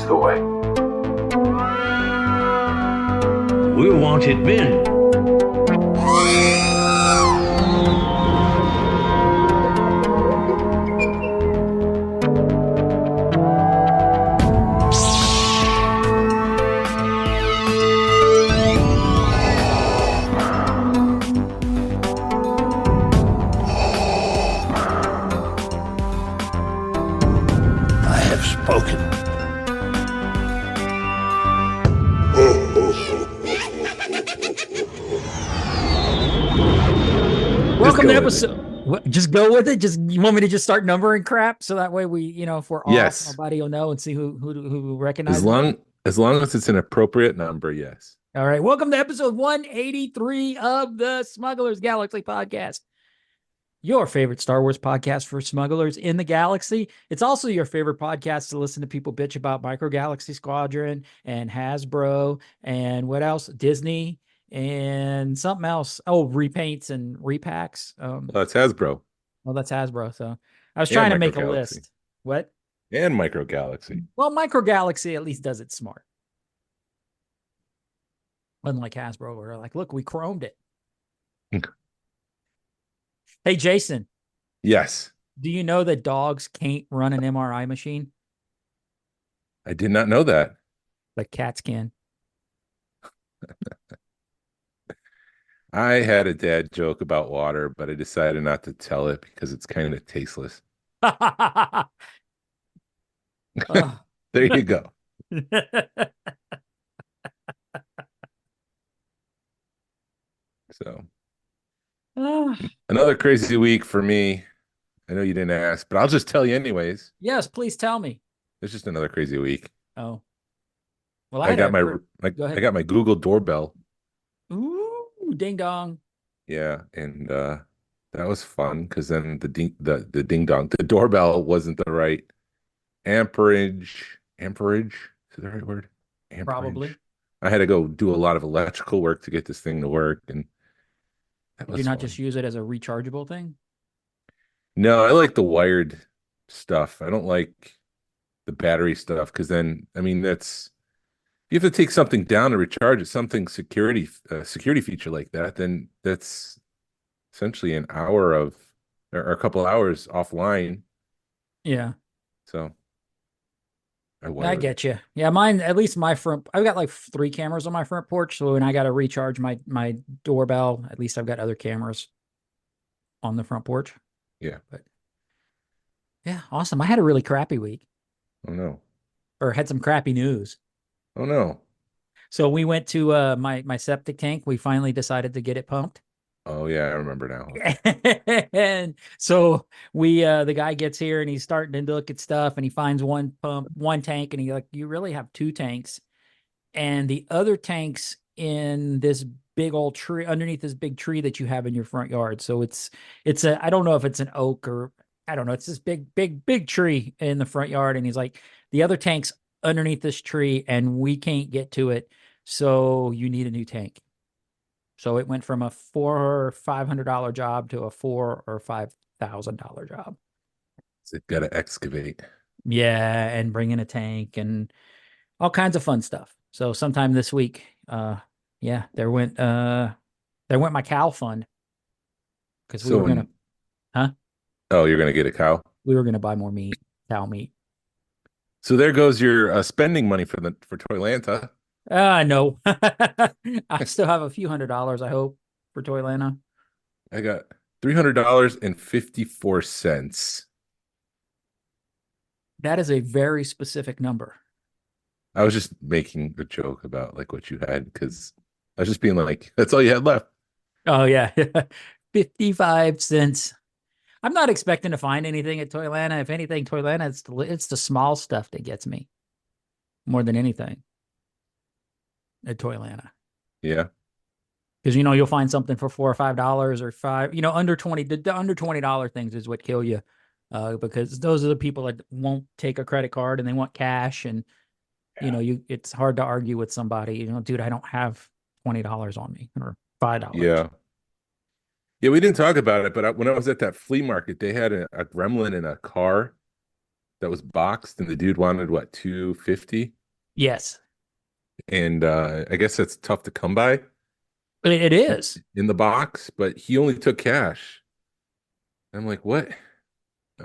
Castaway. We're wanted men. I have spoken. Welcome to episode. Just go with it. Just you want me to just start numbering crap so that way we, if we're Yes. off, nobody will know and see who recognizes. As long as it's an appropriate number, yes. All right. Welcome to episode 183 of the Smugglers Galaxy Podcast. Your favorite Star Wars podcast for smugglers in the galaxy. It's also your favorite podcast to listen to people bitch about Micro Galaxy Squadron and Hasbro and what else? Disney and something else. Oh, repaints and repacks. That's Hasbro Well, that's Hasbro. So I was And trying to make a Micro Galaxy. list. What? and Micro Galaxy. Well, Micro Galaxy at least does it smart. Unlike Hasbro, where like, look, we chromed it. Hey, Jason, Yes, do you know that dogs can't run an MRI machine, I did not know that. but cats can? I had a dad joke about water, but I decided not to tell it because it's kind of tasteless. Oh. There you go. So Oh. another crazy week for me. I know you didn't ask, but I'll just tell you anyways. Yes, please tell me. It's just another crazy week. Oh, well, I got Go I ahead. got my Google doorbell. Ooh, ding dong. Yeah, and that was fun because then the ding dong, the doorbell wasn't the right amperage. Amperage is that the right word? Amperage. Probably. I had to go do a lot of electrical work to get this thing to work, and that Did was you not fun. just use it as a rechargeable thing? No, I like the wired stuff. I don't like the battery stuff because then, I mean, that's you have to take something down to recharge it, something security feature like that, then that's essentially an hour of or a couple hours offline. Yeah, So I I wired it. get you. Yeah, mine, at least my front, I've got like 3 cameras on my front porch. So when I got to recharge my doorbell, at least I've got other cameras on the front porch. Yeah. But yeah, awesome. I had a really crappy week, Oh no. or had some crappy news. Oh no. So we went to my septic tank. We finally decided to get it pumped. Oh yeah, I remember now. And so we the guy gets here and he's starting to look at stuff and he finds one tank and he's like, you really have 2 tanks. And the other tank's in this big old tree underneath this big tree that you have in your front yard. So it's a, I don't know if it's an oak or I don't know. It's this big tree in the front yard. And he's like, the other tank's underneath this tree and we can't get to it. So you need a new tank. So it went from a $400 or $500 job to a $4,000 or $5,000 job. It's got to excavate. Yeah, and bring in a tank and all kinds of fun stuff. So sometime this week, yeah, there went my cow fund because we So were gonna, Oh, you're gonna get a cow. buy more meat, cow meat. So there goes your spending money for Toylanta. No, I still have a few $100s, I hope, for Toylanta. I got $300.54. That is a very specific number. I was just making a joke about like what you had because I was just being like, that's all you had left. Oh yeah, 55 cents. I'm not expecting to find anything at Toylanta. If anything, Toylanta, it's the small stuff that gets me more than anything at Toylanta. Yeah. Because you'll find something for $4 or $5 or under 20. The under $20 things is what kill you, because those are the people that won't take a credit card and they want cash, and it's hard to argue with somebody. Dude, I don't have $20 on me or $5. Yeah. Yeah, we didn't talk about it, but when I was at that flea market, they had a gremlin in a car that was boxed, and the dude wanted what, $250? Yes, and I guess that's tough to come by it is. in the box, but he only took cash. I'm like, what?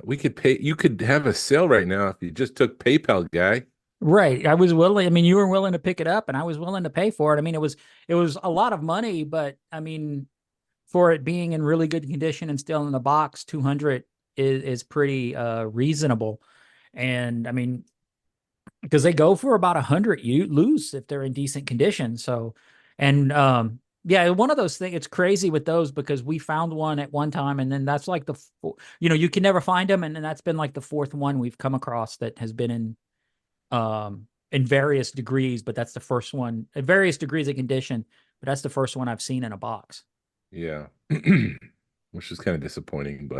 We could pay. You could have a sale right now if you just took PayPal, guy. Right. I was willing. I mean, you were willing to pick it up and I was willing to pay for it. I mean, it was a lot of money, but I mean, for it being in really good condition and still in the box, 200 is pretty reasonable. And I mean, because they go for about 100 you lose if they're in decent condition. So, and yeah, one of those things, it's crazy with those because we found one at one time and then that's like you can never find them. And then that's been like the fourth one we've come across that has been in various degrees, but that's the first one at various degrees of condition, but that's the first one I've seen in a box. Yeah, which is kind of disappointing,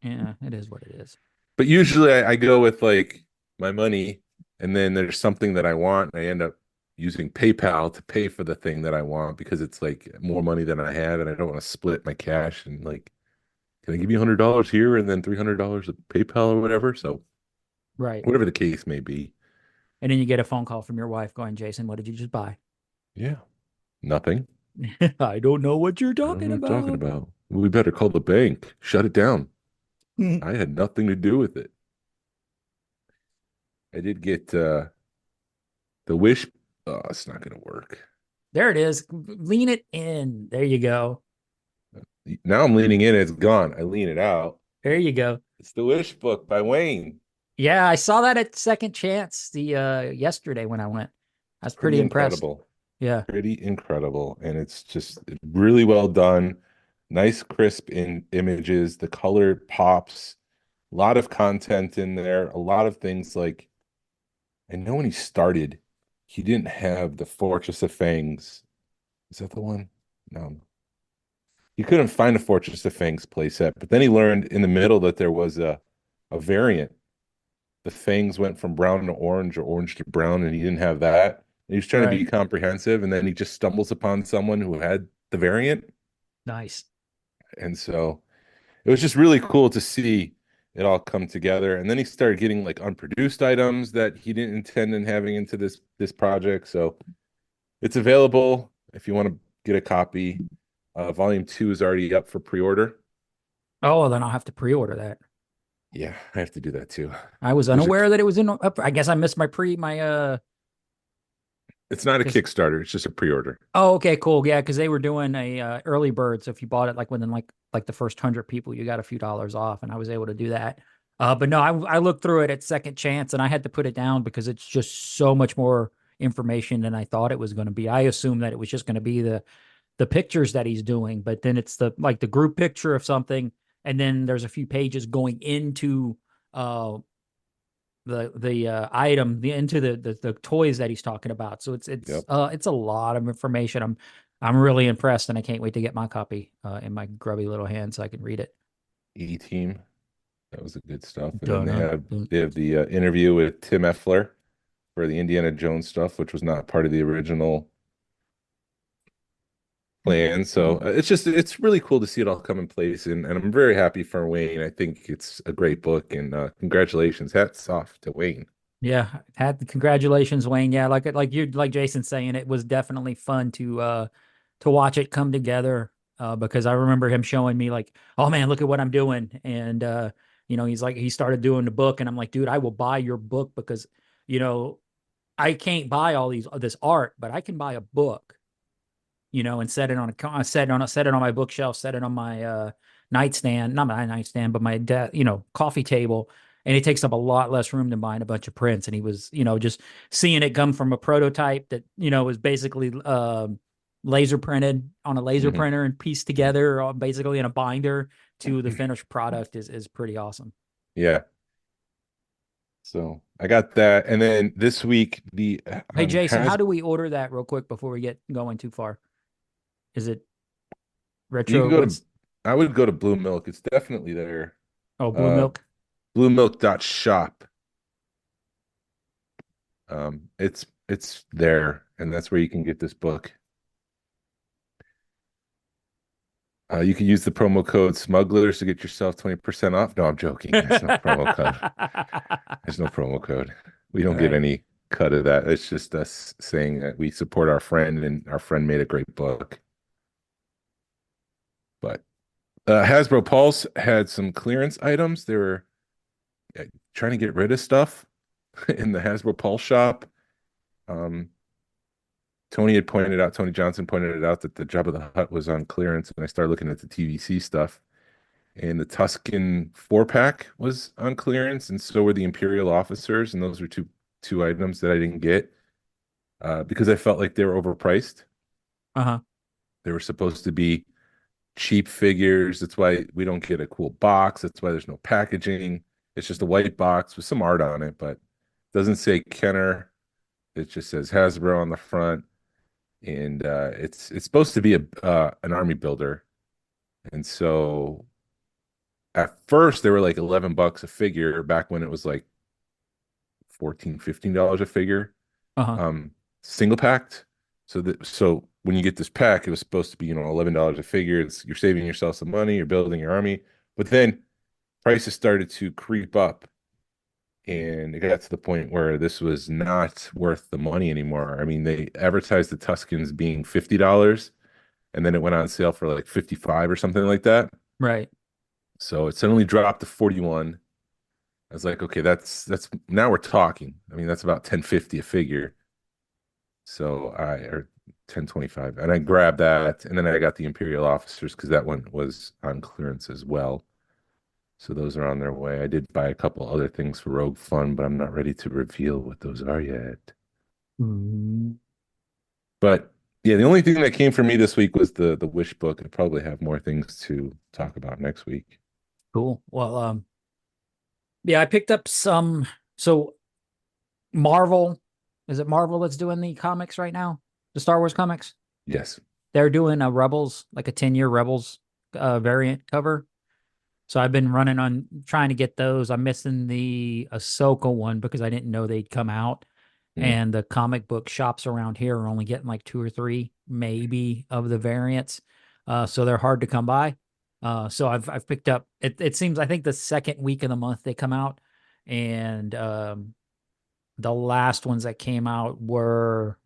Yeah, it is what it is. but usually I go with like my money, and then there's something that I want, and I end up using PayPal to pay for the thing that I want because it's like more money than I have, and I don't want to split my cash and like, can I give you $100 here and then $300 of PayPal or whatever? So Right. whatever the case may be. And then you get a phone call from your wife going, Jason, what did you just buy? Yeah, nothing. I don't know what you're I don't talking know what I'm talking about. about. We better call the bank. Shut it down. I had nothing to do with it. I did get the Wish. Oh, it's not going to work. There it is. Lean it in. There you go. Now I'm leaning in. It's gone. I lean it out. There you go. It's the Wish book by Wayne. Yeah, I saw that at Second Chance the yesterday when I went. I was pretty impressed. Incredible. Yeah. Pretty incredible. And it's just really well done. Nice, crisp in images. The color pops. A lot of content in there. A lot of things like, I know when he started, he didn't have the Fortress of Fangs. Is that the one? No. He couldn't find a Fortress of Fangs playset, but then he learned in the middle that there was a variant. The fangs went from brown to orange or orange to brown, and he didn't have that. And he was trying to be Right. comprehensive, and then he just stumbles upon someone who had the variant. Nice. And so it was just really cool to see it all come together. And then he started getting like unproduced items that he didn't intend in having into this project. So it's available if you want to get a copy. Volume 2 is already up for pre-order. Oh, well, then I'll have to pre-order that. Yeah, I have to do that too. I was There's unaware that it was in. I guess I missed my It's not a Kickstarter, it's just a pre-order. Oh, okay, cool. Yeah, because they were doing a early bird. So if you bought it like within like the first 100 people, you got a few dollars off, and I was able to do that. But no, I looked through it at Second Chance, and I had to put it down because it's just so much more information than I thought it was going to be. I assumed that it was just going to be the pictures that he's doing, but then it's the group picture of something, and then there's a few pages going into the item into the toys that he's talking about. So it's a lot of information. I'm really impressed, and I can't wait to get my copy in my grubby little hand so I can read it. E-Team, that was the good stuff. And then they have the interview with Tim Effler for the Indiana Jones stuff, which was not part of the original plan. So it's really cool to see it all come in place, and I'm very happy for Wayne. I think it's a great book, and congratulations. Hats off to Wayne. Yeah, congratulations, Wayne. Yeah, like Jason's saying, it was definitely fun to watch it come together. Because I remember him showing me like, oh man, look at what I'm doing. And he's like, he started doing the book, and I'm like, dude, I will buy your book because, I can't buy all this art, but I can buy a book. And set it on my bookshelf, set it on my nightstand, not my nightstand, but my coffee table. And it takes up a lot less room than buying a bunch of prints. And he was, just seeing it come from a prototype that, was basically laser printed on a laser printer and pieced together basically in a binder to the finished product is pretty awesome. Yeah. So I got that. And then this week, Hey, Jason, how do we order that real quick before we get going too far? Is it retro? I would go to Blue Milk. It's definitely there. Oh, Blue Milk. Bluemilk.shop. It's there, and that's where you can get this book. You can use the promo code Smugglers to get yourself 20% off. No, I'm joking. There's no promo code. There's no promo code. We don't get any cut of that. It's just us saying that we support our friend, and our friend made a great book. But Hasbro Pulse had some clearance items. They were trying to get rid of stuff in the Hasbro Pulse shop. Um, Tony Johnson pointed it out that the Jabba the Hutt was on clearance, and I started looking at the TVC stuff. And the Tusken 4-pack was on clearance, and so were the Imperial officers, and those were two items that I didn't get because I felt like they were overpriced. Uh-huh. They were supposed to be cheap figures. That's why we don't get a cool box. That's why there's no packaging. It's just a white box with some art on it, but it doesn't say Kenner. It just says Hasbro on the front, and it's supposed to be an army builder. And so at first they were like $11 a figure back when it was like $14-15 a figure. Uh-huh. Single packed. So when you get this pack, it was supposed to be, $11 a figure. You're saving yourself some money, you're building your army. But then prices started to creep up, and it got to the point where this was not worth the money anymore. I mean, they advertised the Tuscans being $50, and then it went on sale for like 55 or something like that. Right. So it suddenly dropped to 41. I was like, okay, that's now we're talking. I mean, that's about 10.50 a figure. So or 10.25, and I grabbed that, and then I got the Imperial officers because that one was on clearance as well. So those are on their way. I did buy a couple other things for Rogue Fun, but I'm not ready to reveal what those are yet. Mm-hmm. But yeah, the only thing that came for me this week was the Wish book. I probably have more things to talk about next week. Cool. Well, yeah, I picked up some. So Marvel, is it Marvel that's doing the comics right now? The Star Wars comics? Yes. They're doing a Rebels, like a 10-year Rebels variant cover. So I've been running on trying to get those. I'm missing the Ahsoka one because I didn't know they'd come out. And the comic book shops around here are only getting like 2 or 3, maybe, of the variants. So they're hard to come by. So I've picked up, it seems, I think the second week of the month they come out. And the last ones that came out were,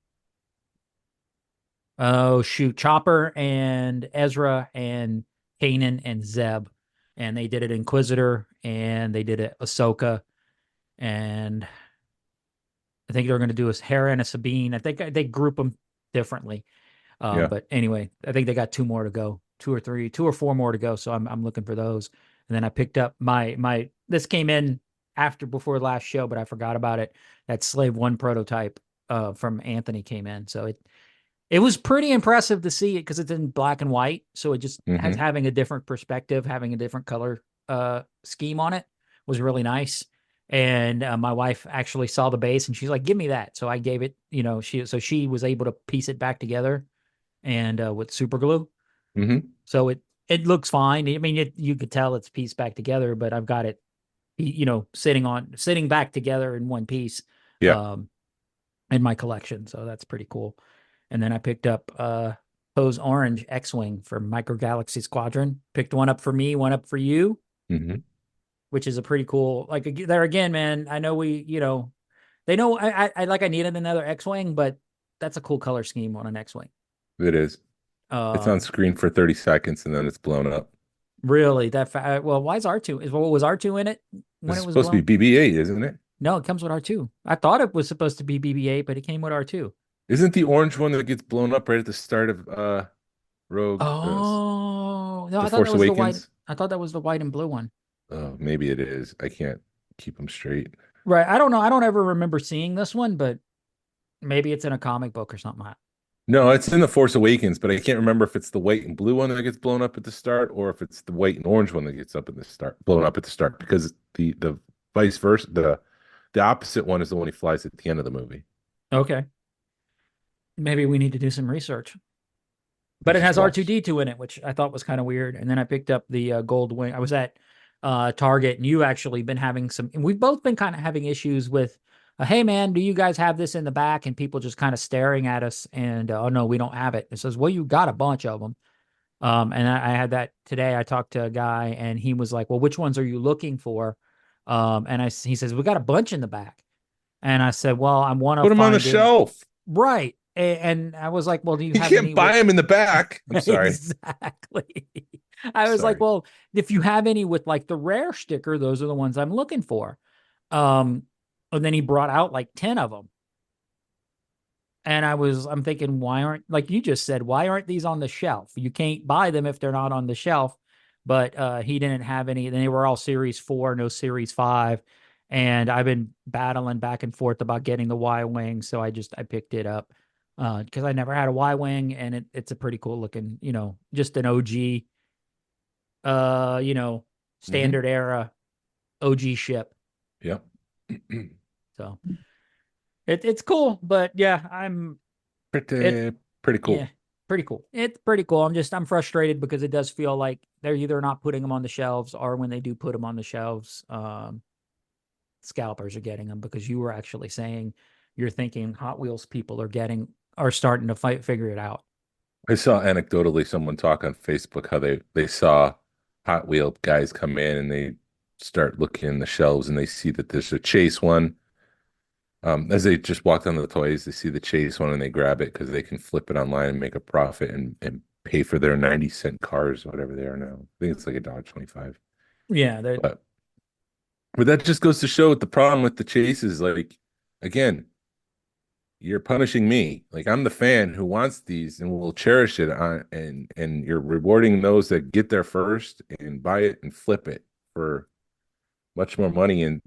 oh shoot, Chopper and Ezra and Kanan and Zeb. And they did it Inquisitor, and they did it Ahsoka, and I think they're going to do a Hera and a Sabine. I think they group them differently. Yeah. But anyway, I think they got 2 more to go, 2 or 4 more to go. So I'm looking for those. And then I picked up this came in before the last show, but I forgot about it. That Slave 1 prototype from Anthony came in. So it was pretty impressive to see it because it's in black and white. So it just has having a different perspective, having a different color scheme on it was really nice. And my wife actually saw the base and she's like, give me that. So I gave it, she was able to piece it back together and with super glue. So it looks fine. I mean, you could tell it's pieced back together, but I've got it, sitting back together in one piece in my collection. So that's pretty cool. And then I picked up Poe's Orange X-Wing for Micro Galaxy Squadron. Picked one up for me, one up for you, which is a pretty cool. Like there again, man. I know they know I needed another X-Wing, but that's a cool color scheme on an X-Wing. It is. It's on screen for 30 seconds and then it's blown up. Really? Well, why is R2? Was R2 in it when It's it was supposed to be BB-8, isn't it? No, it comes with R2. I thought it was supposed to be BB-8, but it came with R2. Isn't the orange one that gets blown up right at the start of Rogue? Oh, no, The I thought Force that was the Awakens? white. I thought that was the white and blue one. Oh, maybe it is. I can't keep them straight. Right. I don't know. I don't ever remember seeing this one, but maybe it's in a comic book or something. No, it's in the Force Awakens, but I can't remember if it's the white and blue one that gets blown up at the start, or if it's the white and orange one that gets blown up at the start. Because the vice versa, the opposite one is the one he flies at the end of the movie. Okay. Maybe we need to do some research. But it has R2D2 in it, which I thought was kind of weird. And then I picked up the gold wing. I was at Target, and you actually been having and we've both been kind of having issues with, hey man, do you guys have this in the back? And people just kind of staring at us and, oh no, we don't have it. It says, well, you got a bunch of them. And I had that today. I talked to a guy and he was like, well, which ones are you looking for? And he says, we got a bunch in the back. And I said, well, I want to Put them on the find him. shelf. Right. And I was like, well, do you You have can't any buy with them in the back. I'm sorry. Exactly. I was like, Sorry. well, if you have any with like the rare sticker, those are the ones I'm looking for. And then he brought out like 10 of them. And I'm thinking, why aren't, like you just said, why aren't these on the shelf? You can't buy them if they're not on the shelf. But he didn't have any. They were all Series 4, no Series 5. And I've been battling back and forth about getting the Y Wing. So I picked it up because I never had a Y Wing, and it's a pretty cool looking, just an OG, standard era OG ship. Yep. So it's cool, but yeah, Pretty cool. yeah, pretty cool. It's pretty cool. I'm frustrated because it does feel like they're either not putting them on the shelves, or when they do put them on the shelves, scalpers are getting them, because you were actually saying you're thinking Hot Wheels people are starting to figure it out. I saw anecdotally someone talk on Facebook how they saw Hot Wheel guys come in and they start looking in the shelves and they see that there's a Chase one. As they just walk down the toys, they see the Chase one and they grab it because they can flip it online and make a profit and pay for their 90-cent cars, whatever they are now. I think it's like $1.25. Yeah, But that just goes to show what the problem with the Chase is. Like, again, you're punishing me. Like, I'm the fan who wants these and will cherish it and you're rewarding those that get there first and buy it and flip it for much more money. And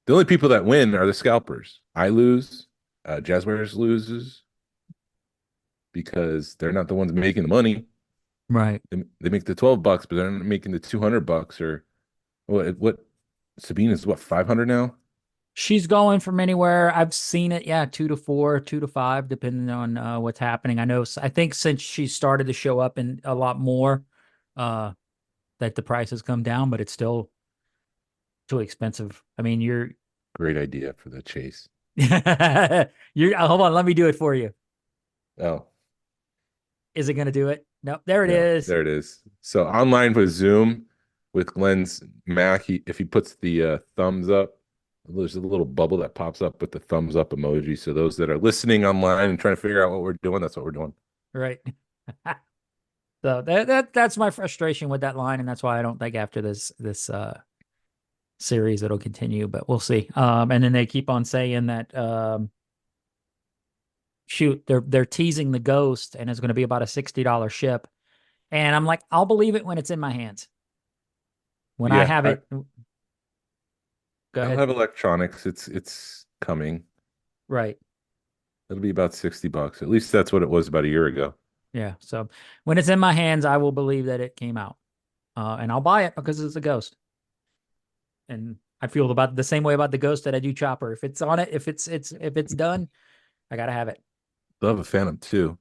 the only people that win are the scalpers. I lose, Jazzwares loses because they're not the ones making the money. right. They make the $12, but they're not making the $200 or what Sabina's what, 500 now? She's going from anywhere. I've seen it, yeah, 2 to 4, 2 to 5, depending on what's happening. I think since she started to show up in a lot more, that the price has come down, but it's still too expensive. I mean, Great idea for the Chase. hold on, let me do it for you. Oh, Is it going to do it? No, there it no, is. there it is. So online with Zoom with Glenn's Mac, if he puts the thumbs up, there's a little bubble that pops up with the thumbs up emoji. So those that are listening online and trying to figure out what we're doing, that's what we're doing. Right. So that's my frustration with that line, and that's why I don't think after this series it'll continue, but we'll see. And then they keep on saying that shoot, they're teasing the Ghost, and it's going to be about a $60 ship. And I'm like, I'll believe it when it's in my hands. When I have it. Go ahead. I'll have electronics. It's coming. Right. It'll be about $60. At least that's what it was about a year ago. Yeah. So when it's in my hands, I will believe that it came out. And I'll buy it because it's a Ghost. And I feel about the same way about the Ghost that I do Chopper. If it's on it, if it's done, I gotta have it. They'll have a Phantom 2.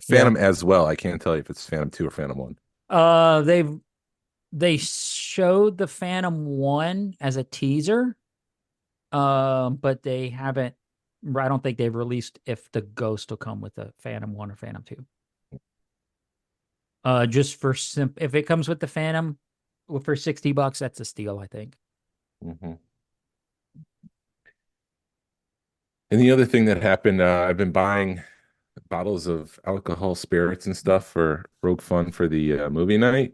Phantom as well. I can't tell you if it's Phantom 2 or Phantom 1. They showed the Phantom 1 as a teaser. But they haven't, I don't think they've released if the Ghost will come with the Phantom 1 or Phantom 2. Just for if it comes with the Phantom for $60, that's a steal, I think. Mm-hmm. And the other thing that happened, I've been buying bottles of alcohol spirits and stuff for Rogue Fun for the movie night.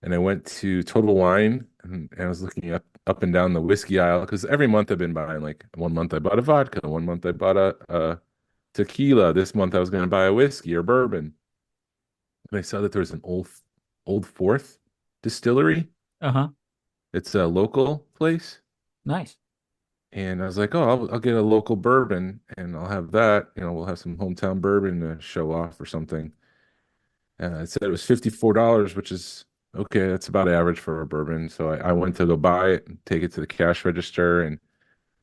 And I went to Total Wine and I was looking up and down the whiskey aisle because every month I've been buying, like, 1 month I bought a vodka, 1 month I bought a tequila. This month I was going to buy a whiskey or bourbon. And I saw that there was an Old Fourth distillery. Uh-huh. It's a local place. Nice. And I was like, oh, I'll get a local bourbon and I'll have that. We'll have some hometown bourbon to show off or something. It said it was $54, which is okay. That's about average for a bourbon. So I went to go buy it and take it to the cash register, and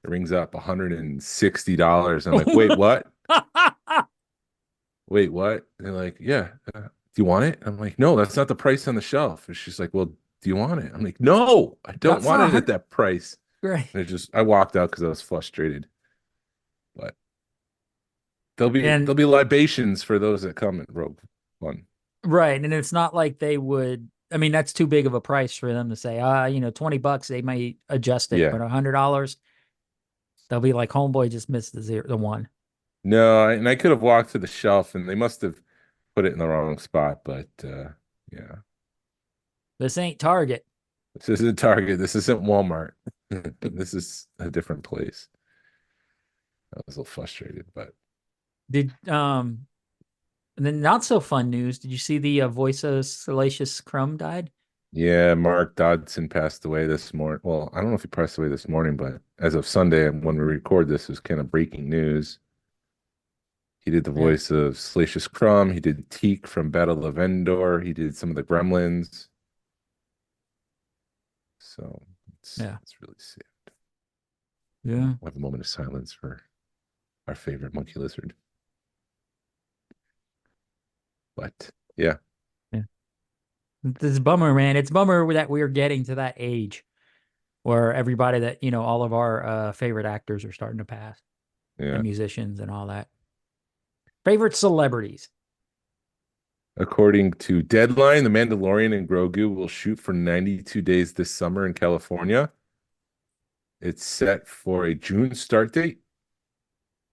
it rings up $160. I'm like, wait, what? Wait, what? And they're like, yeah. Do you want it? I'm like, no, that's not the price on the shelf. And she's like, well, do you want it? I'm like, no, I don't want it at that price. Right. And I walked out because I was frustrated. But there'll be libations for those that come at Rogue One. Right. And it's not like they would, I mean, that's too big of a price for them to say, $20, they may adjust it, but $100, They'll be like, Homeboy just missed the one. No, and I could have walked to the shelf and they must have put it in the wrong spot, but yeah. This ain't Target. This isn't Target. This isn't Walmart. This is a different place. I was a little frustrated, but Did and then not so fun news. Did you see the voice of Salacious Crumb died? yeah, Mark Dodson passed away this morning. Well, I don't know if he passed away this morning, but as of Sunday, when we record this, is kind of breaking news. He did the Yeah. voice of Salacious Crumb. He did Teak from Battle of Endor. He did some of the Gremlins. So Yeah. it's really sad. Yeah. We'll have a moment of silence for our favorite monkey lizard. But yeah, This is a bummer, man. It's a bummer that we're getting to that age where everybody that, all of our favorite actors are starting to pass yeah. and musicians and all that. Favorite celebrities. According to Deadline, The Mandalorian and Grogu will shoot for 92 days this summer in California. It's set for a June start date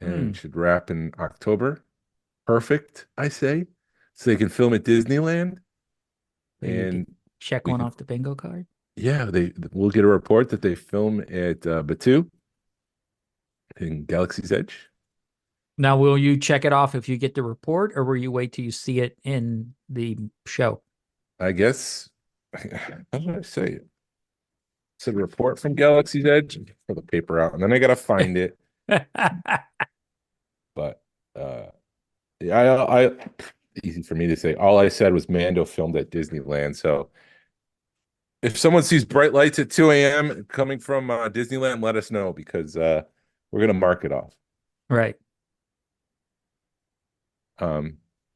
and it should wrap in October. Perfect, I say. So they can film at Disneyland. And check one off the bingo card. Yeah, we'll get a report that they film at Batuu in Galaxy's Edge. Now, will you check it off if you get the report, or will you wait till you see it in the show? I guess, how did I say it? It's a report from Galaxy's Edge. Pull the paper out, and then I gotta find it. But yeah, I easy for me to say. All I said was Mando filmed at Disneyland. So if someone sees bright lights at 2 a.m. coming from Disneyland, let us know because we're gonna mark it off. Right.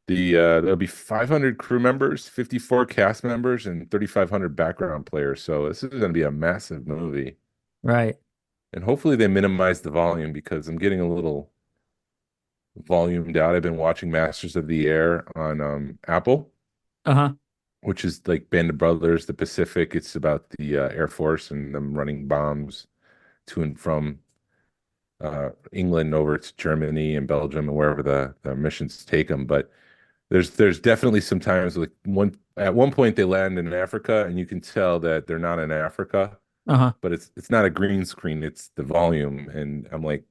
There'll be 500 crew members, 54 cast members, and 3,500 background players. So this is going to be a massive movie. Right. And hopefully they minimize the volume because I'm getting a little volumed out. I've been watching Masters of the Air on Apple, which is like Band of Brothers, the Pacific. It's about the Air Force and them running bombs to and from England over to Germany and Belgium and wherever the missions take them. But there's definitely some times like at one point they land in Africa and you can tell that they're not in Africa, but it's not a green screen, it's the volume, and I'm like,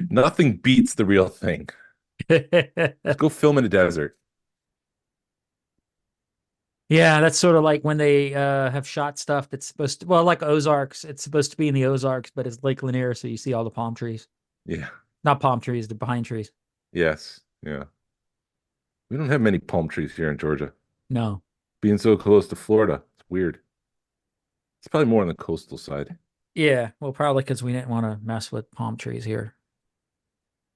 nothing beats the real thing. Let's go film in a desert. Yeah, that's sort of like when they have shot stuff that's supposed to, well, like Ozarks, it's supposed to be in the Ozarks, but it's Lake Lanier, so you see all the palm trees. Yeah. Not palm trees, the pine trees. Yes. Yeah. We don't have many palm trees here in Georgia. No. Being so close to Florida, it's weird. It's probably more on the coastal side. Yeah, well, probably because we didn't want to mess with palm trees here.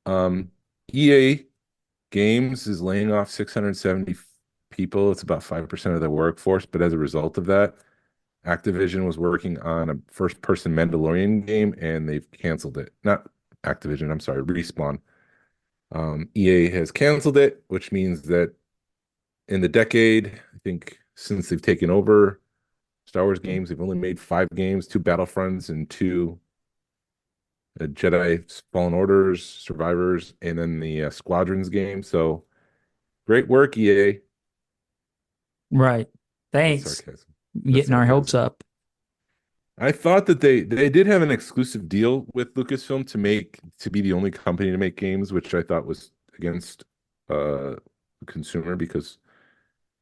EA Games is laying off 670 people. It's about 5% of their workforce. But as a result of that, Activision was working on a first-person Mandalorian game, and they've canceled it. Not Activision, I'm sorry, Respawn. EA has canceled it, which means that in the decade, I think since they've taken over Star Wars games, they've only made 5 games, 2 Battlefronts and 2 Jedi Fallen Orders, Survivors, and then the Squadrons game. So great work, EA. Right. Thanks. Getting our hopes up. I thought that they did have an exclusive deal with Lucasfilm to be the only company to make games, which I thought was against the consumer, because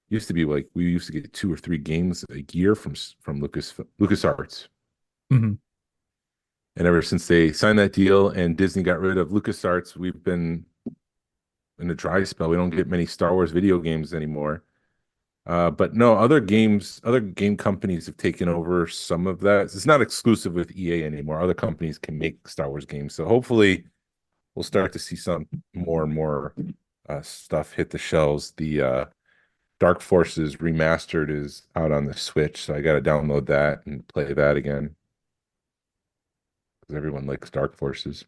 it used to be like we used to get 2 or 3 games a year from LucasArts. Mm-hmm. And ever since they signed that deal and Disney got rid of LucasArts, we've been in a dry spell. We don't get many Star Wars video games anymore. But no, other game companies have taken over some of that. It's not exclusive with EA anymore. Other companies can make Star Wars games. So hopefully we'll start to see some more and more stuff hit the shelves. The Dark Forces Remastered is out on the Switch, so I got to download that and play that again. Because everyone likes Dark Forces.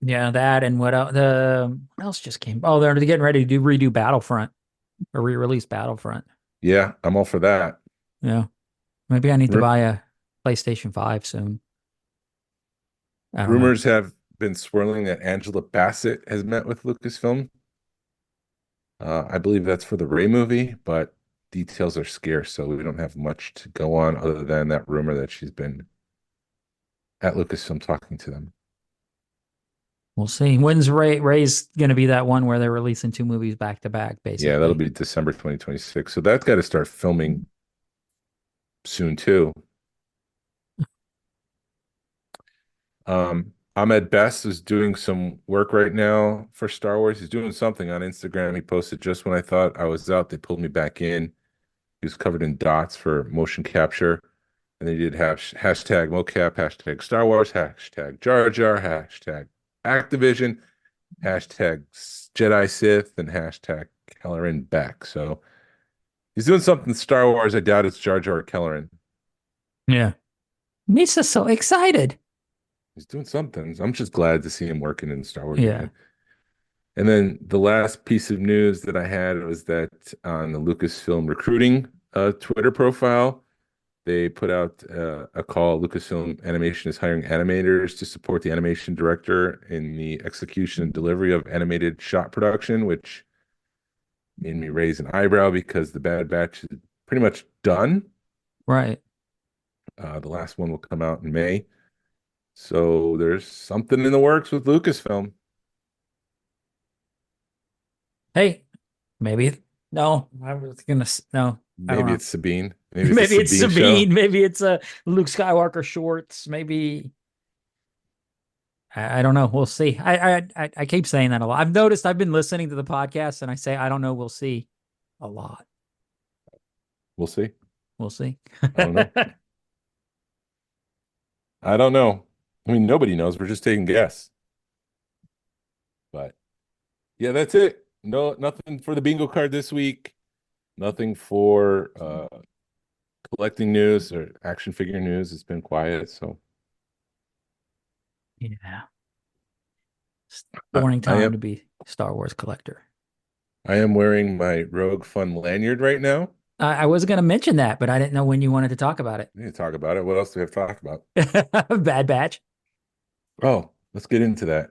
Yeah, that and what else just came? Oh, they're getting ready to redo Battlefront or re-release Battlefront. Yeah, I'm all for that. Yeah. Maybe I need to buy a PlayStation 5 soon. I don't know. Rumors have been swirling that Angela Bassett has met with Lucasfilm. I believe that's for the Ray movie, but details are scarce, so we don't have much to go on other than that rumor that she's been at Lucasfilm talking to them. We'll see. When's Ray's going to be that one where they're releasing two movies back to back, Yeah, that'll basically? be December 2026. So that's got to start filming soon too. Ahmed Best is doing some work right now for Star Wars. He's doing something on Instagram. He posted just when I thought I was out, they pulled me back in. He was covered in dots for motion capture. And they did have hashtag mocap, hashtag Star Wars, hashtag Jar Jar, hashtag Activision, hashtag Jedi Sith, and hashtag Kelleran Beck. So he's doing something Star Wars. I doubt it's Jar Jar or Kelleran. Yeah. Makes us so excited. He's doing something. I'm just glad to see him working in Star Wars Yeah. again. And then the last piece of news that I had was that on the Lucasfilm recruiting Twitter profile, they put out a call. Lucasfilm Animation is hiring animators to support the animation director in the execution and delivery of animated shot production, which made me raise an eyebrow because the Bad Batch is pretty much done. Right. The last one will come out in May. So there's something in the works with Lucasfilm. Hey, maybe. No, I was going to, no. I don't Maybe know. it's Sabine. Maybe it's Maybe a it's Sabine Sabine. show. Maybe it's Luke Skywalker shorts. Maybe I don't know. We'll see. I keep saying that a lot. I've noticed I've been listening to the podcast and I say I don't know. We'll see a lot. We'll see. We'll see. I don't know. I don't know. I mean, nobody knows. We're just taking guess. But yeah, that's it. No, nothing for the bingo card this week. Nothing for collecting news or action figure news. It's been quiet. So Yeah. It's a I, boring I time am to be a Star Wars collector. I am wearing my Rogue Fun lanyard right now. I was going to mention that, but I didn't know when you wanted to talk about We need to talk about it. What else do we have to talk about? it. Bad Batch. Oh, let's get into that.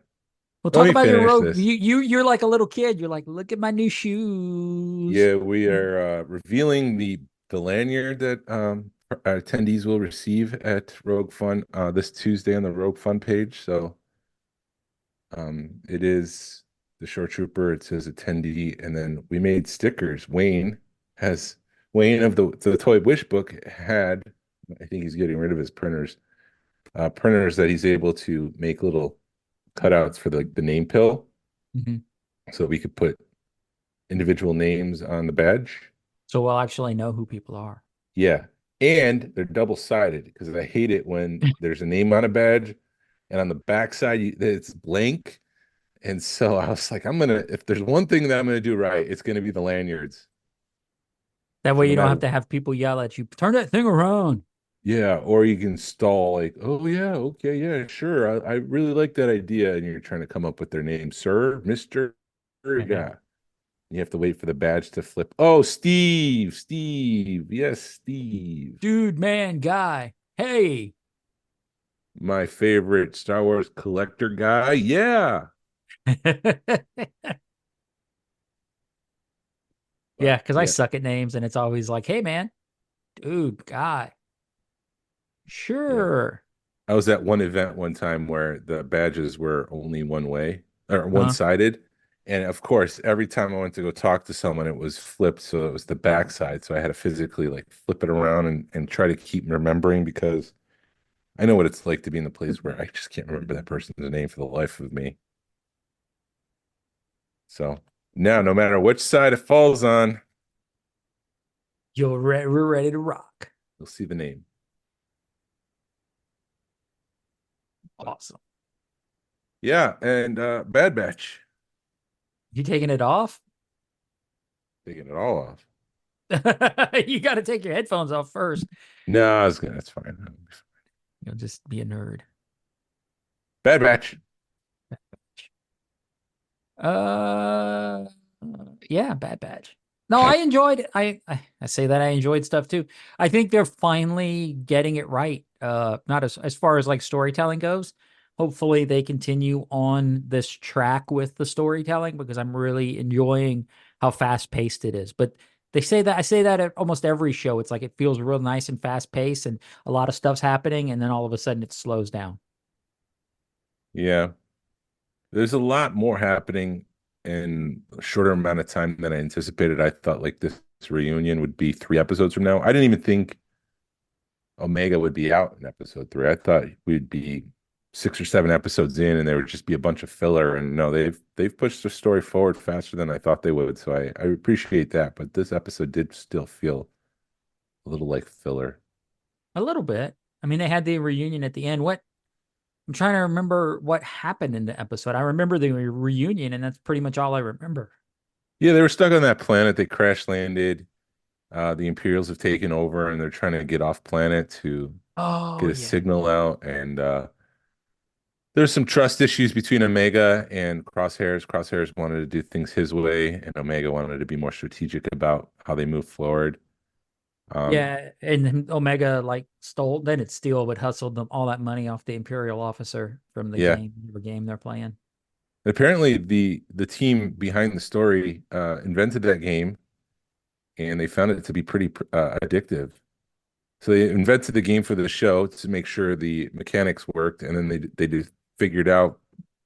We'll Let talk me about your finish rogue. this. You're like a little kid. You're like, look at my new shoes. Yeah, we are revealing the lanyard that our attendees will receive at Rogue Fun this Tuesday on the Rogue Fun page. So it is the short trooper. It says attendee, and then we made stickers. Wayne of the Toy Wish book had, I think he's getting rid of his printers that he's able to make little cutouts for the name pill, Mhm. so we could put individual names on the badge. So we'll actually know who people are. Yeah. And they're double-sided because I hate it when there's a name on a badge and on the backside it's blank. And so I was like, if there's one thing that I'm gonna do right, it's gonna be the lanyards. That So way no you don't matter, have to have people yell at you, turn that thing around. yeah, or you can stall like, oh yeah, okay, yeah, sure. I really like that idea. And you're trying to come up with their name, sir, Mr. Yeah. You have to wait for the badge to flip. Oh, Steve. Yes, Steve. Dude, man, guy. Hey. My favorite Star Wars collector guy. Yeah. Yeah, But because I yeah, suck at names and it's always like, hey, man, dude, guy. yeah. Sure. I was at one event one time where the badges were only one way or Huh? one-sided. And of course, every time I went to go talk to someone, it was flipped. So it was the backside. So I had to physically like flip it around and try to keep remembering because I know what it's like to be in the place where I just can't remember that person's name for the life of me. So now, no matter which side it falls on, We're ready to rock. you'll see the name. Awesome. Yeah, and Bad Batch, You taking it off? taking it all off. You got to take your headphones off first. No, it's good. That's fine. You'll just be a nerd. Bad Batch. Uh, yeah, Bad Batch. No, I enjoyed. I say that I enjoyed stuff too. I think they're finally getting it right. Not as far as like storytelling goes, hopefully they continue on this track with the storytelling because I'm really enjoying how fast paced it is. But they say that I say that at almost every show. It's like it feels real nice and fast paced and a lot of stuff's happening, and then all of a sudden it slows down. Yeah. There's a lot more happening in a shorter amount of time than I anticipated. I thought like this reunion would be 3 episodes from now. I didn't even think Omega would be out in episode 3. I thought we'd be 6 or 7 episodes in and there would just be a bunch of filler. And no, they've pushed the story forward faster than I thought they would. So I appreciate that. But this episode did still feel a little like filler. A little bit. I mean, they had the reunion at the end. What I'm trying to remember what happened in the episode. I remember the reunion, and that's pretty much all I remember. Yeah, they were stuck on that planet. They crash landed. The Imperials have taken over and they're trying to get off planet to Oh get a yeah. signal out. And there's some trust issues between Omega and Crosshairs. Crosshairs wanted to do things his way, and Omega wanted to be more strategic about how they move forward. Yeah, and then Omega like stole, they didn't steal, but hustled them all that money off the Imperial officer from the Yeah. game they're playing. Apparently, the team behind the story invented that game, and they found it to be pretty addictive. So they invented the game for the show to make sure the mechanics worked, and then they just figured out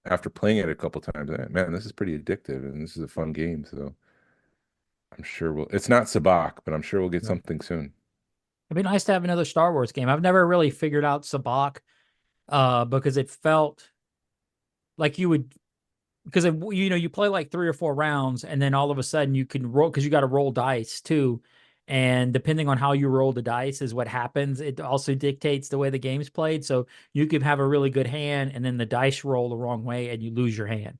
after playing it a couple times, man, this is pretty addictive, and this is a fun game. So I'm sure we'll. It's not Sabak, but I'm sure we'll get Right. something soon. It'd be nice to have another Star Wars game. I've never really figured out Sabak, because it felt like you would, because you play like 3 or 4 rounds, and then all of a sudden you can roll because you got to roll dice too, and depending on how you roll the dice is what happens. It also dictates the way the game's played. So you could have a really good hand, and then the dice roll the wrong way, and you lose your hand.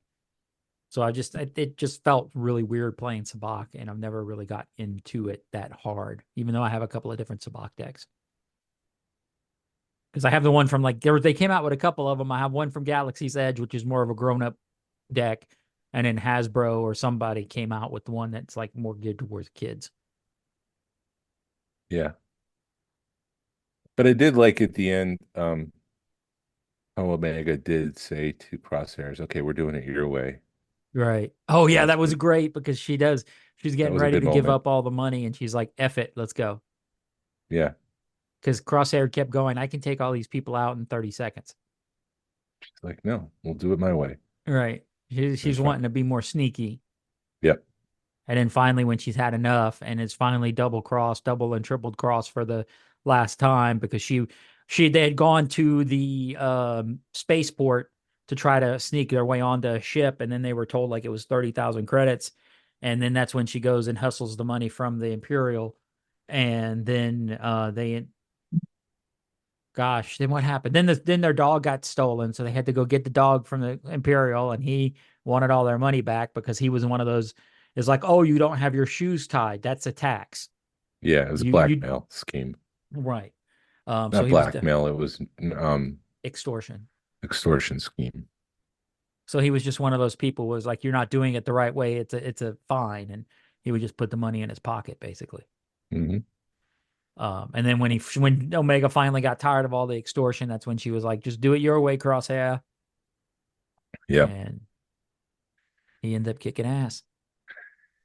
So it just felt really weird playing Sabak, and I've never really got into it that hard, even though I have a couple of different Sabak decks. Because I have the one from like they came out with a couple of them. I have one from Galaxy's Edge, which is more of a grown up deck, and then Hasbro or somebody came out with one that's like more geared towards kids. Yeah, but I did like at the end, how Omega did say to Crosshairs, "Okay, we're doing it your way." Right. Oh yeah, That's that was great because she's that getting was a ready good to give moment. up all the money, and she's like, "F it, let's go." Yeah, Because Crosshair kept going, I can take all these people out in 30 seconds. she's like, "No, we'll do it my way." Right. It's She's fine. wanting to be more sneaky. Yep. And then finally, when she's had enough and it's finally double and tripled cross for the last time because they had gone to the spaceport to try to sneak their way onto a ship, and then they were told like it was 30,000 credits, and then that's when she goes and hustles the money from the Imperial, and then then what happened? Then their dog got stolen, so they had to go get the dog from the Imperial, and he wanted all their money back because he was one of those. It's like, oh, you don't have your shoes tied. That's a tax. Yeah, it was a You blackmail scheme. right. So Not he was the blackmail, it was extortion. extortion scheme. So he was just one of those people was like, you're not doing it the right way. It's a fine, and he would just put the money in his pocket basically. Hmm. And then when Omega finally got tired of all the extortion, that's when she was like, just do it your way, Crosshair. Yeah. And he ended up kicking ass.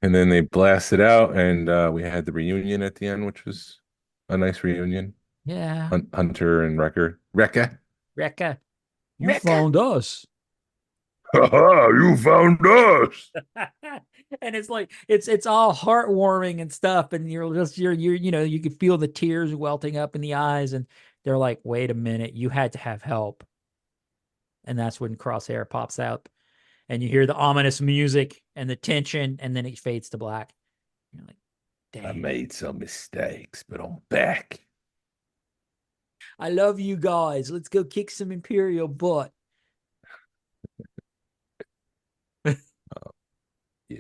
And then they blasted out, and we had the reunion at the end, which was a nice reunion. Yeah. Hunter and Rekka. Rekka, you found us. Haha, you found us. And it's like it's all heartwarming and stuff, and you can feel the tears welting up in the eyes, and they're like, wait a minute, you had to have help. And that's when Crosshair pops out, and you hear the ominous music and the tension, and then it fades to black. You're like, I dang, made some mistakes, but I'm back. I love you guys. Let's go kick some Imperial butt. Yeah.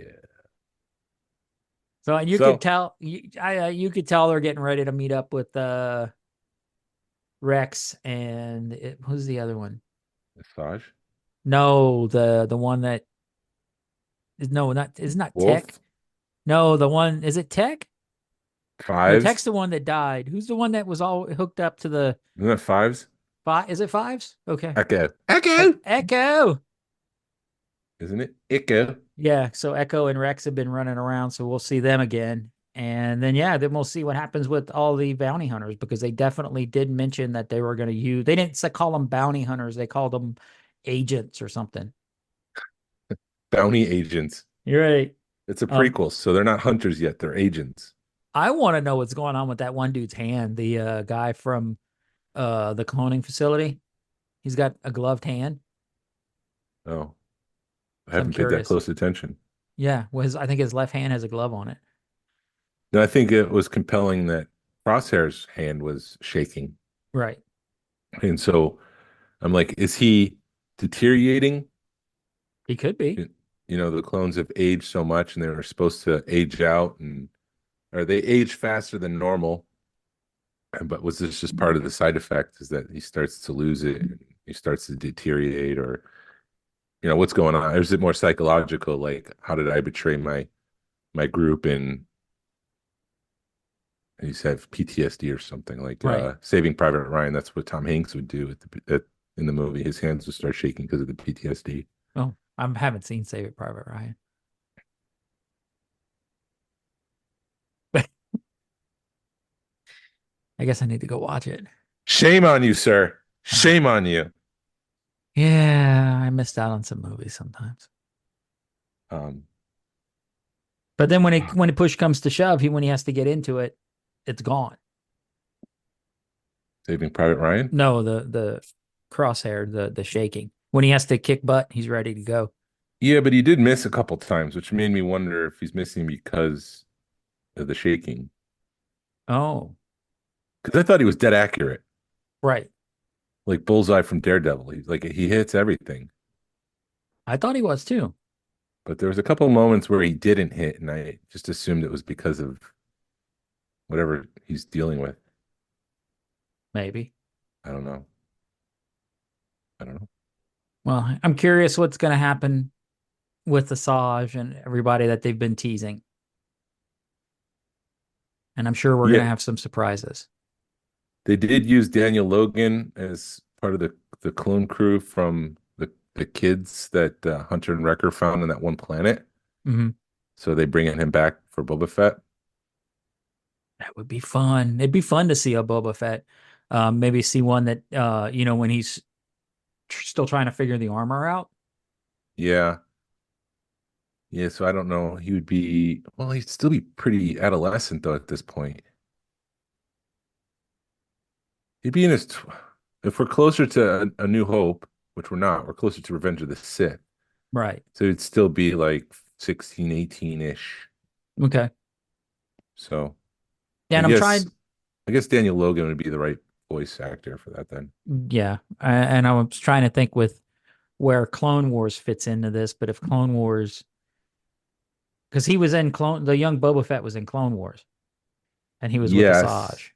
So, and you So could tell, you could tell they're getting ready to meet up with Rex and who's the other one? massage. No, the one that is no, not is not Wolf. Tech. No, the one is it Tech? No, Fives. Tech's the one that died. Who's the one that was all hooked up to the? Isn't that Fives? Five? Is it fives? Okay. Echo. Echo. Echo. Isn't it? Echo. Yeah. So Echo and Rex have been running around, so we'll see them again. And then then we'll see what happens with all the bounty hunters, because they definitely did mention that they were going to use. They didn't call them bounty hunters; they called them agents or something. Bounty agents. You're right. It's a prequel, so they're not hunters yet. They're agents. I want to know what's going on with that one dude's hand. The guy from the cloning facility. He's got a gloved hand. Oh, I So I'm haven't paid that curious. close attention. Yeah, well, I think his left hand has a glove on it. No, I think it was compelling that Crosshair's hand was shaking. Right. And so I'm like, is he deteriorating? He could be. You know, the clones have aged so much and they were supposed to age out, and or they age faster than normal. But was this just part of the side effect, is that he starts to lose it, and he starts to deteriorate, or what's going on? Or is it more psychological, like how did I betray my group, and he's have PTSD or something, like Right. Saving Private Ryan? That's what Tom Hanks would do in the movie. His hands would start shaking because of the PTSD. Well, I haven't seen Save It Private Ryan. But I guess I need to go watch it. Shame on you, sir. Shame on you. Yeah, I missed out on some movies sometimes. Um, But then when push comes to shove, when he has to get into it, it's gone. Saving Private Ryan? No, the crosshair, the shaking. When he has to kick butt, he's ready to go. Yeah, but he did miss a couple times, which made me wonder if he's missing because of the shaking. Oh, Because I thought he was dead accurate, right. like Bullseye from Daredevil. He hits everything. I thought he was too. But there was a couple moments where he didn't hit, and I just assumed it was because of whatever he's dealing with. Maybe. I don't know. Well, I'm curious what's going to happen with Asajj and everybody that they've been teasing. And I'm sure we're going to have some surprises. They did use Daniel Logan as part of the clone crew from the kids that Hunter and Wrecker found on that one planet. Mm-hmm. So they bringing him back for Boba Fett. That would be fun. It'd be fun to see a Boba Fett. Maybe see one that, when he's still trying to figure the armor out. Yeah. Yeah, so I don't know. He'd still be pretty adolescent though at this point. He'd be in if we're closer to a New Hope, which we're not, we're closer to Revenge of the Sith. Right. So it'd still be like 16, 18-ish. Okay. So Yeah, and I guess Daniel Logan would be the right voice actor for that then. Yeah. And I was trying to think with where Clone Wars fits into this, but if Clone Wars, because he was in the young Boba Fett was in Clone Wars, and he was with Asajj.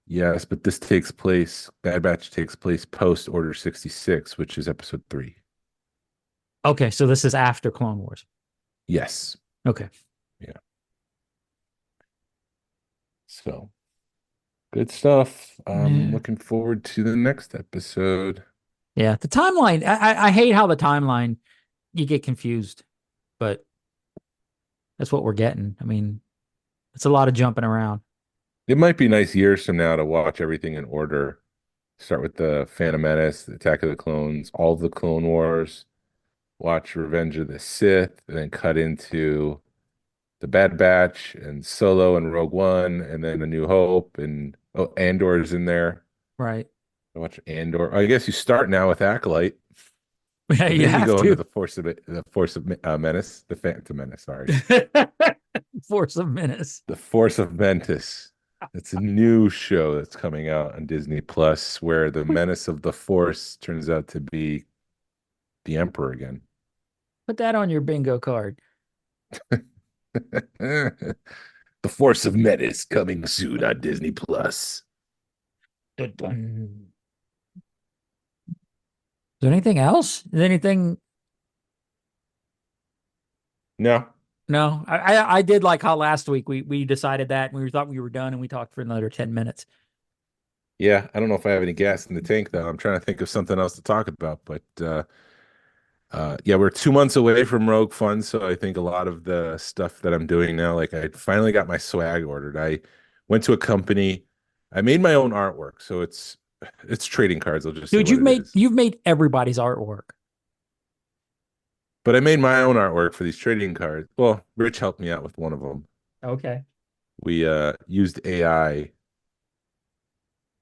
Yes, but Bad Batch takes place post Order 66, which is episode 3. Okay, so this is after Clone Wars. Yes. Okay. Yeah. So, good stuff. I'm looking forward to the next episode. Yeah, the timeline. I hate how the timeline, you get confused, but that's what we're getting. I mean, it's a lot of jumping around. It might be nice years from now to watch everything in order. Start with the Phantom Menace, the Attack of the Clones, all of the Clone Wars, watch Revenge of the Sith, and then cut into the Bad Batch and Solo and Rogue One, and then A New Hope, and Andor's in there. Right. I watch Andor. I guess you start now with Acolyte. Yeah, you have go to. into the Force of Menace, the Phantom Menace. Sorry, Force of Menace. the Force of Mentis. It's a new show that's coming out on Disney Plus, where the menace of the Force turns out to be the Emperor again. Put that on your bingo card. The Force of Menace coming soon on Disney Plus. Is there anything else? Is anything? No. No, I did like how last week we decided that and we thought we were done and we talked for another 10 minutes. Yeah, I don't know if I have any gas in the tank though. I'm trying to think of something else to talk about, but yeah, we're 2 months away from Rogue Fun, so I think a lot of the stuff that I'm doing now, like I finally got my swag ordered. I went to a company, I made my own artwork, so it's trading cards. I'll just say Dude, what it is. you've made everybody's artwork. But I made my own artwork for these trading cards. Well, Rich helped me out with one of them. Okay. We used AI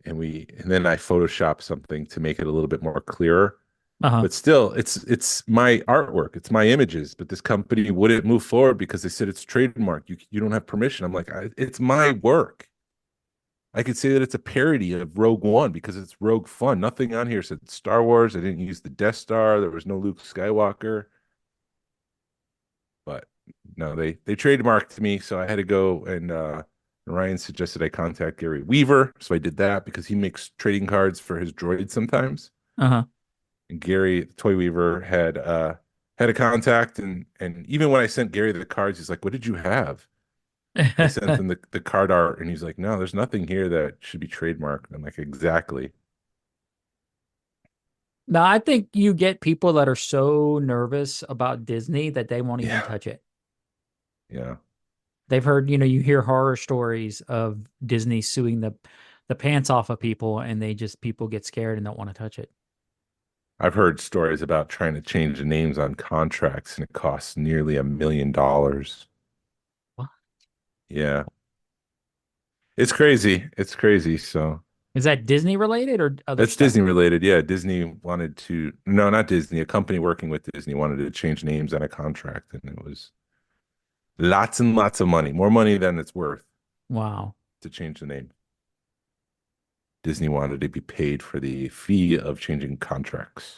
and then I photoshopped something to make it a little bit more clearer. Uh-huh. But still, it's my artwork, it's my images. But this company wouldn't move forward because they said it's trademark. You don't have permission. I'm like, it's my work. I could say that it's a parody of Rogue One because it's Rogue Fun. Nothing on here said Star Wars. I didn't use the Death Star. There was no Luke Skywalker. But no, they trademarked me, so I had to go and Ryan suggested I contact Gary Weaver, so I did that because he makes trading cards for his droid sometimes. Uh-huh. And Gary, the Toy Weaver, had a contact, and even when I sent Gary the cards, he's like, "What did you have?" I sent him the card art, and he's like, "No, there's nothing here that should be trademarked." I'm like, "Exactly." Now, I think you get people that are so nervous about Disney that they won't even Yeah, touch it. yeah. They've heard, you hear horror stories of Disney suing the pants off of people, and people get scared and don't want to touch it. I've heard stories about trying to change the names on contracts, and it costs nearly $1 million. What? Yeah, it's crazy. It's crazy. So Is that Disney related or other that's stuff? Disney related. Yeah, Disney wanted to, no, not Disney. A company working with Disney wanted to change names on a contract, and it was lots and lots of money, more money than it's worth Wow. to change the name. Disney wanted to be paid for the fee of changing contracts.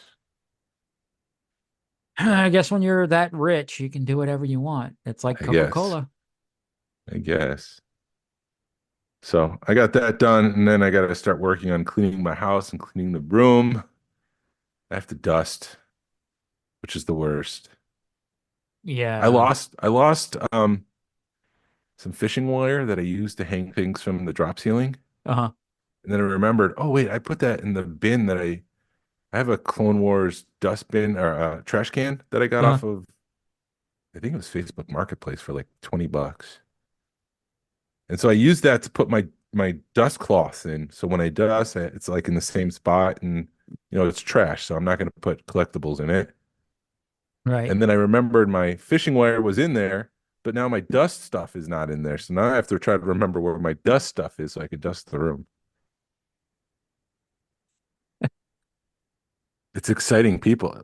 I guess when you're that rich, you can do whatever you want. It's like I guess. Coca-Cola. I guess. So I got that done, and then I got to start working on cleaning my house and cleaning the room. I have to dust, which is the worst. Yeah. I lost some fishing wire that I used to hang things from the drop ceiling. Uh-huh. And then I remembered, oh wait, I put that in the bin that I have a Clone Wars dust bin or trash can that I got Uh-huh. off of, I think it was Facebook Marketplace for like $20. And so I used that to put my dust cloths in. So when I dust, it's like in the same spot, and it's trash, so I'm not going to put collectibles in it. Right. And then I remembered my fishing wire was in there, but now my dust stuff is not in there. So now I have to try to remember where my dust stuff is so I could dust the room. It's exciting, people.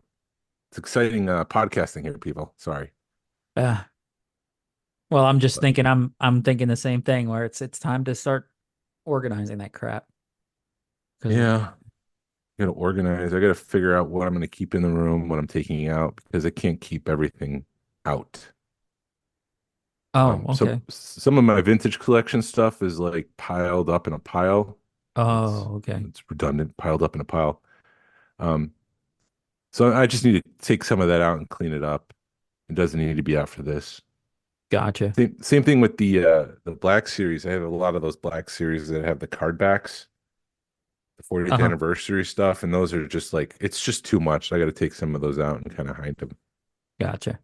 It's exciting podcasting here, people. Sorry. Uh, well, I'm just But thinking I'm thinking the same thing where it's time to start organizing that crap. Because yeah, I gotta organize. I gotta figure out what I'm gonna keep in the room, what I'm taking out, because I can't keep everything out. oh, So okay. some of my vintage collection stuff is like piled up in a pile. It's Oh, okay. it's redundant, piled up in a pile. Um, so I just need to take some of that out and clean it up. It doesn't need to be after this. Gotcha. Same thing with the Black Series. I have a lot of those Black Series that have the card backs, the 40th Uh-huh. anniversary stuff, and those are just like it's just too much. I got to take some of those out and kind of hide them Gotcha.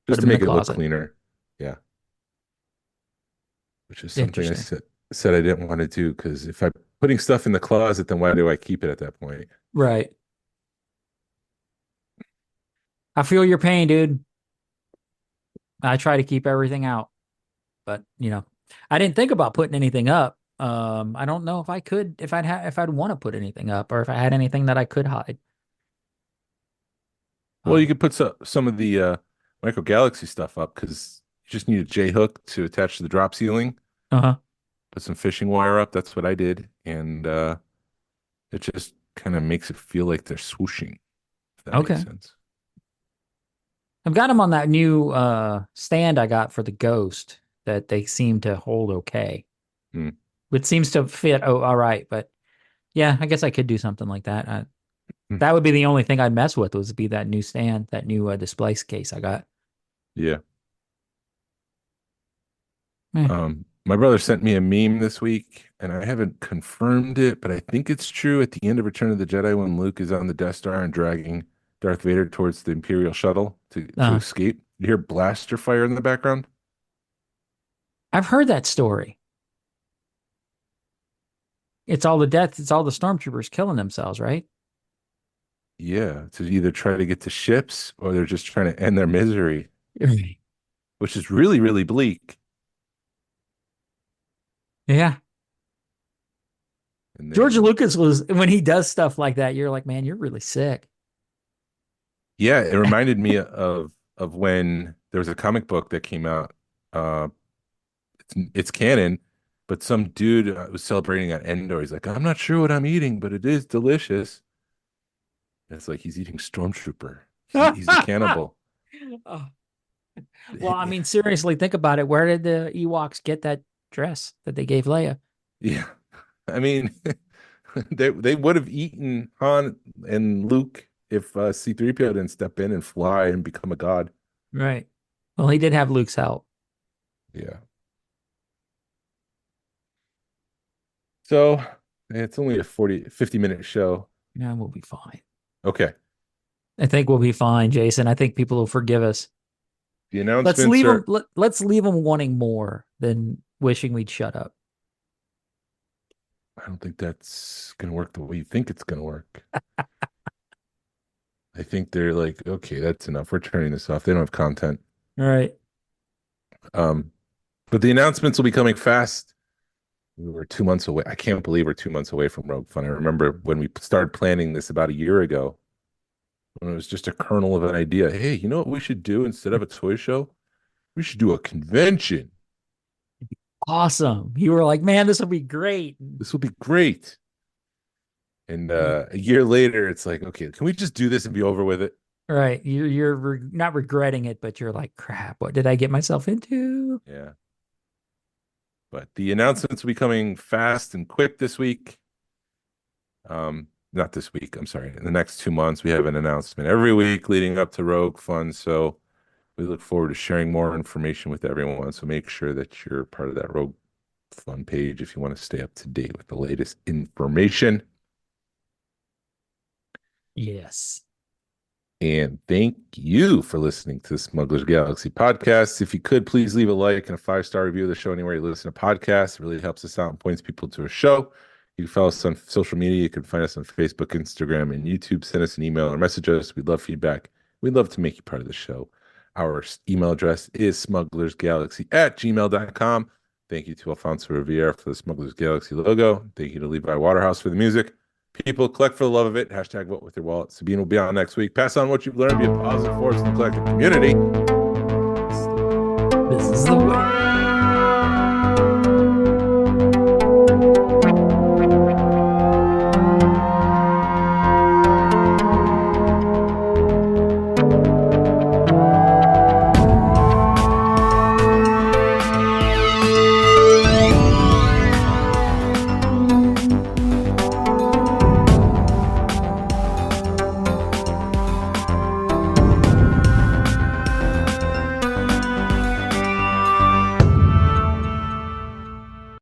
Put just them to in the make it look closet. cleaner. Yeah, which is something I Interesting. said I didn't want to do because if I'm putting stuff in the closet, then why do I keep it at that point? Right. I feel your pain, dude. I try to keep everything out, but I didn't think about putting anything up. I don't know if I could, if I'd want to put anything up or if I had anything that I could hide. Well, you Um, could put some of the Micro Galaxy stuff up because you just need a J hook to attach to the drop ceiling. uh-huh. Put some fishing wire up. That's what I did, and it just kind of makes it feel like they're swooshing, if that makes Okay. sense. I've got them on that new stand I got for the Ghost that they seem to hold okay. Hmm. It seems to fit all right, but yeah, I guess I could do something like that. Hmm. That would be the only thing I'd mess with was be that new stand, that new display case I got. Yeah. Eh, My brother sent me a meme this week, and I haven't confirmed it, but I think it's true. At the end of Return of the Jedi, when Luke is on the Death Star and dragging Darth Vader towards the Imperial shuttle to Uh, escape, you hear blaster fire in the background. I've heard that story. It's all the death. It's all the stormtroopers killing themselves, right? Yeah, to either try to get to ships or they're just trying to end their misery, Right. which is really, really bleak. Yeah. And George then, Lucas was, when he does stuff like that, you're like, man, you're really sick. yeah, it reminded me of when there was a comic book that came out. Uh, it's canon, but some dude was celebrating on Endor. He's like, I'm not sure what I'm eating, but it is delicious. And it's like he's eating Stormtrooper. He's a cannibal. Oh. Well, I mean, seriously, think about it. Where did the Ewoks get that dress that they gave Leia? Yeah, I mean, they would have eaten Han and Luke if C-3PO didn't step in and fly and become a god. Right. Well, he did have Luke's help. Yeah. So it's only a 50-minute show. Yeah, we'll be fine. Okay. I think we'll be fine, Jason. I think people will forgive us. The announcements Let's leave them wanting more than wishing we'd shut up. I don't think that's going to work the way you think it's going to work. I think they're like, okay, that's enough. We're turning this off. They don't have content. All right. But the announcements will be coming fast. We were 2 months away. I can't believe we're 2 months away from Rogue Fun. I remember when we started planning this about a year ago, when it was just a kernel of an idea. Hey, you know what we should do instead of a toy show? We should do a convention. Awesome. You were like, man, this will be great. This will be great. And a year later, it's like, okay, can we just do this and be over with it? Right. You're not regretting it, but you're like, crap, what did I get myself into? Yeah. But the announcements will be coming fast and quick this week. Not this week, I'm sorry. In the next 2 months, we have an announcement every week leading up to Rogue Fun. So we look forward to sharing more information with everyone. So make sure that you're part of that Rogue Fun page if you want to stay up to date with the latest information. Yes. And thank you for listening to the Smugglers Galaxy Podcast. If you could, please leave a like and a 5-star review of the show anywhere you listen to podcasts. It really helps us out and points people to a show. You can follow us on social media. You can find us on Facebook, Instagram, and YouTube. Send us an email or message us. We'd love feedback. We'd love to make you part of the show. Our email address is smugglersgalaxy@gmail.com. Thank you to Alfonso Riviera for the Smugglers Galaxy logo. Thank you to Levi Waterhouse for the music. People, collect for the love of it. Hashtag vote with your wallet. Sabine will be on next week. Pass on what you've learned. Be a positive force in the collective community. This is the way.